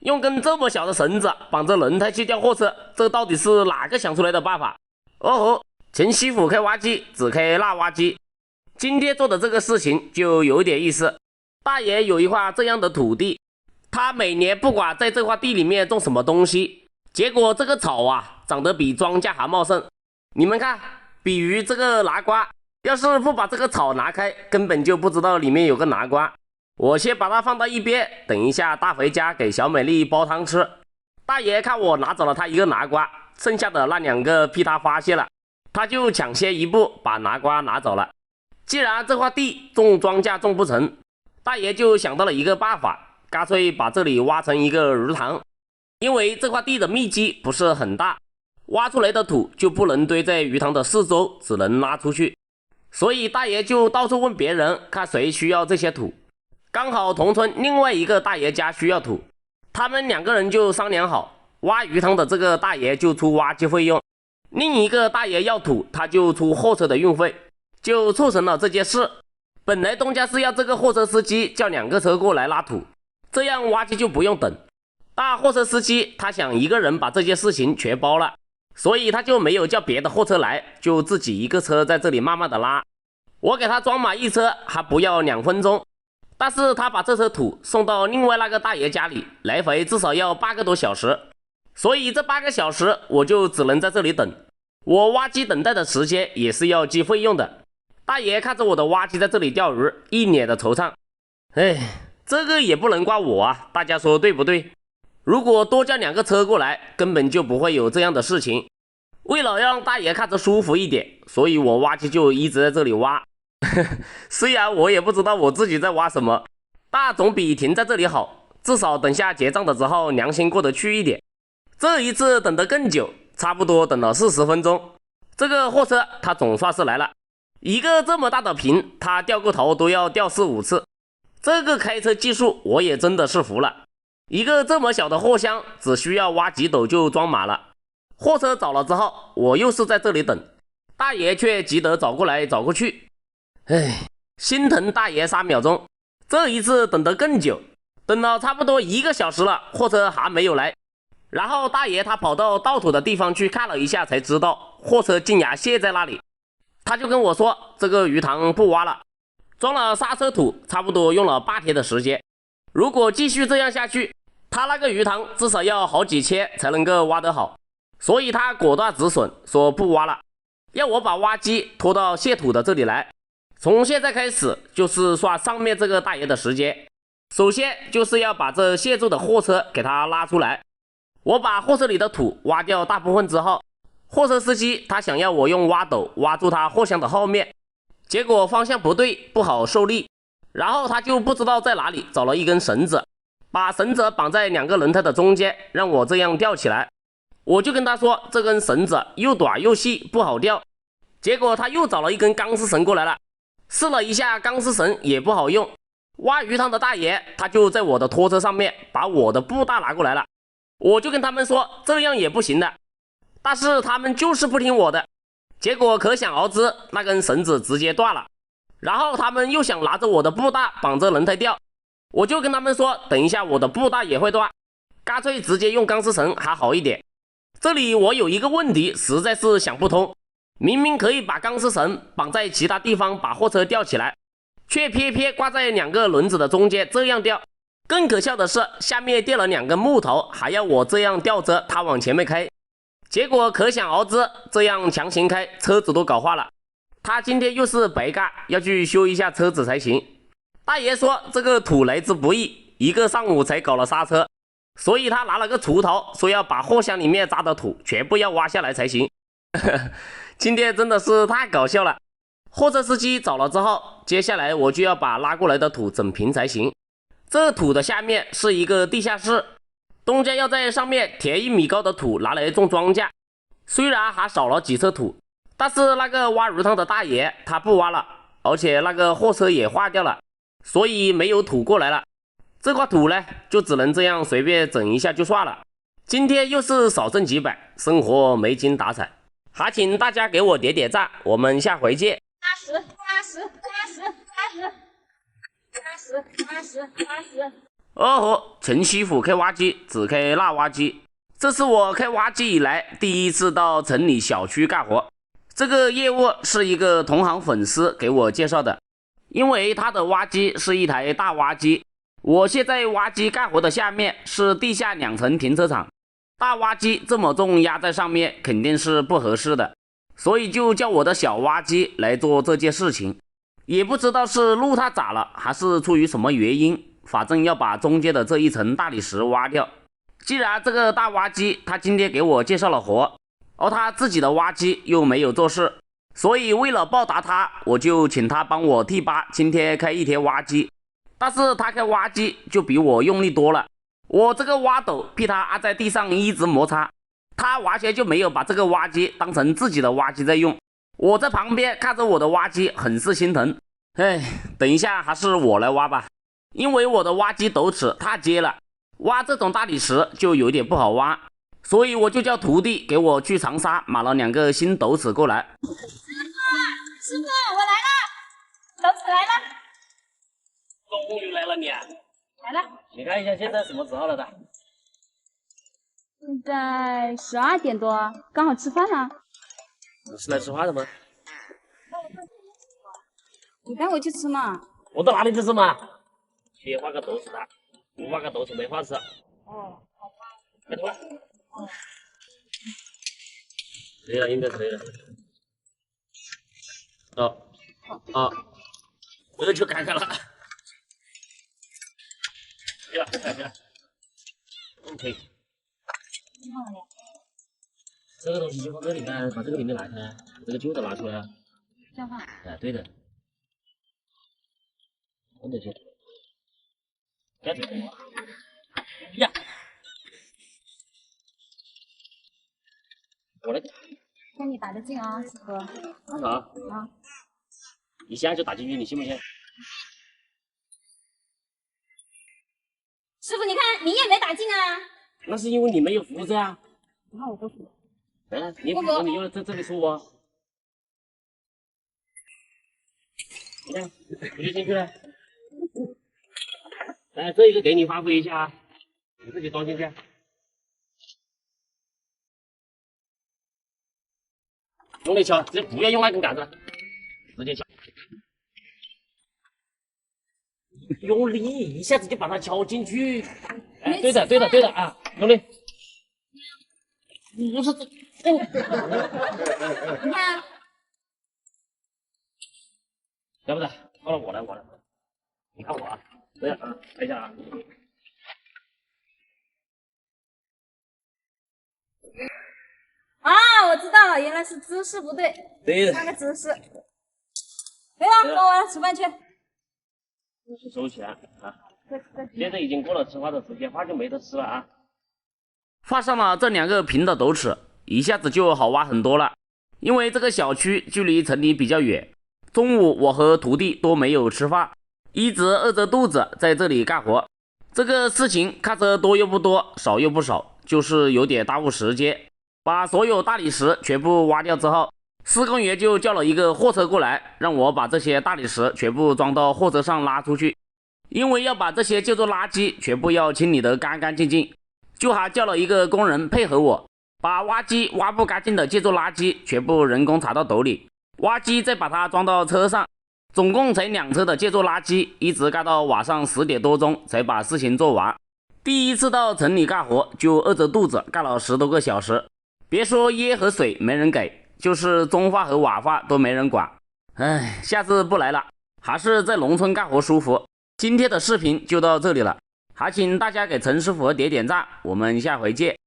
用根这么小的绳子绑着轮胎去吊货车，这到底是哪个想出来的办法？哦吼，前媳妇开挖机，只开那挖机。今天做的这个事情就有点意思。大爷有一块这样的土地，他每年不管在这块地里面种什么东西，结果这个草啊长得比庄稼还茂盛。你们看，比如这个南瓜，要是不把这个草拿开，根本就不知道里面有个南瓜。我先把它放到一边，等一下带回家给小美丽煲汤吃。大爷看我拿走了他一个南瓜，剩下的那2个被他发现了，他就抢先一步把南瓜拿走了。既然这块地种庄稼种不成，大爷就想到了一个办法，干脆把这里挖成一个鱼塘。因为这块地的面积不是很大，挖出来的土就不能堆在鱼塘的四周，只能拉出去。所以大爷就到处问别人，看谁需要这些土。刚好同村另外一个大爷家需要土，他们2个人就商量好，挖鱼塘的这个大爷就出挖机费用，另一个大爷要土，他就出货车的运费，就促成了这件事。本来东家是要这个货车司机叫2个车过来拉土，这样挖机就不用等。但货车司机他想一个人把这件事情全包了，所以他就没有叫别的货车来，就自己一个车在这里慢慢的拉。我给他装满一车还不要2分钟，但是他把这车土送到另外那个大爷家里，来回至少要8个多小时，所以这8个小时我就只能在这里等。我挖机等待的时间也是要计费用的。大爷看着我的挖机在这里钓鱼，一脸的惆怅。这个也不能怪我啊，大家说对不对？如果多叫2个车过来，根本就不会有这样的事情。为了让大爷看着舒服一点，所以我挖机就一直在这里挖。虽然我也不知道我自己在挖什么，但总比停在这里好，至少等下结账的时候良心过得去一点。这一次等得更久，差不多等了40分钟。这个货车它总算是来了，一个这么大的瓶，它掉个头都要掉4、5次。这个开车技术我也真的是服了，一个这么小的货箱只需要挖几斗就装满了。货车走了之后，我又是在这里等，大爷却急得找过来找过去。心疼大爷3秒钟。这一次等得更久，等了差不多1个小时了，货车还没有来。然后大爷他跑到倒土的地方去看了一下，才知道货车竟然卸在那里。他就跟我说，这个鱼塘不挖了，装了刹车土，差不多用了8天的时间。如果继续这样下去，他那个鱼塘至少要好几千才能够挖得好。所以他果断止损，说不挖了，要我把挖机拖到卸土的这里来。从现在开始就是算上面这个大爷的时间。首先就是要把这卸住的货车给他拉出来。我把货车里的土挖掉大部分之后，货车司机他想要我用挖斗挖住他货箱的后面，结果方向不对，不好受力，然后他就不知道在哪里找了一根绳子，把绳子绑在2个轮胎的中间，让我这样吊起来。我就跟他说这根绳子又短又细，不好吊。结果他又找了一根钢丝绳过来了，试了一下钢丝绳也不好用。挖鱼塘的大爷他就在我的拖车上面把我的布袋拿过来了。我就跟他们说这样也不行的，但是他们就是不听我的，结果可想而知，那根绳子直接断了。然后他们又想拿着我的布袋绑着轮胎吊，我就跟他们说等一下我的布袋也会断，干脆直接用钢丝绳还好一点。这里我有一个问题实在是想不通，明明可以把钢丝绳绑在其他地方把货车吊起来，却偏偏挂在2个轮子的中间这样吊。更可笑的是，下面垫了2根木头，还要我这样吊着它往前面开。结果可想而知，这样强行开，车子都搞坏了。他今天又是白干，要去修一下车子才行。大爷说这个土来之不易，一个上午才搞了刹车，所以他拿了个锄头，说要把货箱里面扎的土全部要挖下来才行。今天真的是太搞笑了。货车司机走了之后，接下来我就要把拉过来的土整平才行。这土的下面是一个地下室，东家要在上面填1米高的土拿来种庄稼。虽然还少了几车土，但是那个挖鱼塘的大爷他不挖了，而且那个货车也坏掉了，所以没有土过来了。这块土呢，就只能这样随便整一下就算了。今天又是少挣几百，生活没精打采，还请大家给我点点赞，我们下回见。80哦吼，陈师傅开挖机，只开辣挖机。这是我开挖机以来第一次到城里小区干活。这个业务是一个同行粉丝给我介绍的，因为他的挖机是一台大挖机。我现在挖机干活的下面是地下2层停车场，大挖机这么重压在上面肯定是不合适的，所以就叫我的小挖机来做这件事情。也不知道是路太窄了，还是出于什么原因，反正要把中间的这一层大理石挖掉。既然这个大挖机他今天给我介绍了活，而他自己的挖机又没有做事，所以为了报答他，我就请他帮我替爸今天开一天挖机。但是他开挖机就比我用力多了，我这个挖斗被他按在地上一直摩擦，他完全就没有把这个挖机当成自己的挖机在用。我在旁边看着我的挖机很是心疼。等一下还是我来挖吧，因为我的挖机斗齿太尖了，挖这种大理石就有点不好挖，所以我就叫徒弟给我去长沙买了2个新斗齿过来。师傅，我来了，斗齿来了。终于来了你啊！来了。你看一下现在什么时候了的？现在12点多，刚好吃饭了。你是来吃饭的吗？你带我去吃嘛。我到哪里去吃嘛？去挖个斗齿的，不挖个斗齿没饭吃。哦，好吧。拜托。可以了，应该可以了。我又去看看了。可以了，可以了。OK。这个东西就放这里面，把这个里面拿开，把这个旧的拿出来。这样放。哎，对的。放这些。该怎么？呀！我来。看你打得进啊，师傅。啊。一下就打进去，你信不信？师傅，你看你也没打进啊。那是因为你没有扶着啊。那我不服。你扶着，你又在这里说我。你看，我就进去了。来，这一个给你发挥一下啊，你自己装进去。用力敲，直接不要用那根杆子，直接敲。用力一下子就把它敲进去。哎，对的啊，用力。不是这，你看，要不然，好了，我来，你看我啊，这样啊，看一下啊。啊，我知道了，原来是姿势不对。对的。那个姿势。对了，跟我吃饭去。收钱啊！现在已经过了吃饭的时间，饭就没得吃了啊。放上了这2个平的斗齿，一下子就好挖很多了。因为这个小区距离城里比较远，中午我和徒弟都没有吃饭，一直饿着肚子在这里干活。这个事情看着多又不多，少又不少，就是有点耽误时间。把所有大理石全部挖掉之后，施工员就叫了一个货车过来，让我把这些大理石全部装到货车上拉出去。因为要把这些旧作垃圾全部要清理得干干净净，就还叫了一个工人配合我，把挖机挖不干净的建筑垃圾全部人工踩到斗里，挖机再把它装到车上，总共才2车的建筑垃圾，一直干到晚上10点多钟才把事情做完。第一次到城里干活就饿着肚子干了10多个小时，别说烟和水没人给，就是中饭和晚饭都没人管。下次不来了，还是在农村干活舒服。今天的视频就到这里了，还请大家给陈师傅点点赞，我们下回见。